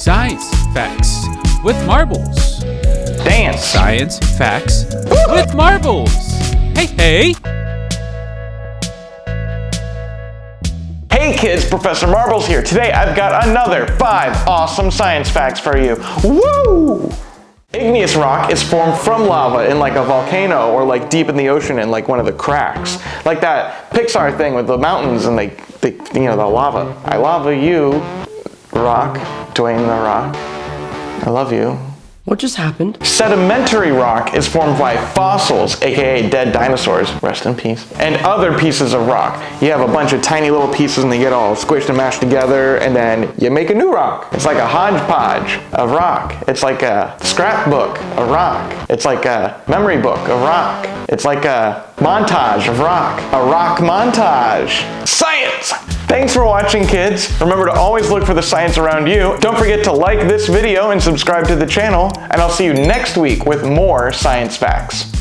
Science facts with marbles. Dance. Science facts with marbles. Hey, hey. Hey kids, Professor Marbles here. Today I've got another 5 awesome science facts for you. Woo! Igneous rock is formed from lava in like a volcano or like deep in the ocean in like one of the cracks. Like that Pixar thing with the mountains and they you know, the lava. I lava you, rock, Dwayne the Rock. I love you. What just happened? Sedimentary rock is formed by fossils, aka dead dinosaurs, rest in peace, and other pieces of rock. You have a bunch of tiny little pieces and they get all squished and mashed together and then you make a new rock. It's like a hodgepodge of rock. It's like a scrapbook of rock. It's like a memory book of rock. It's like a montage of rock. A rock montage. Science! Thanks for watching, kids. Remember to always look for the science around you. Don't forget to like this video and subscribe to the channel, and I'll see you next week with more science facts.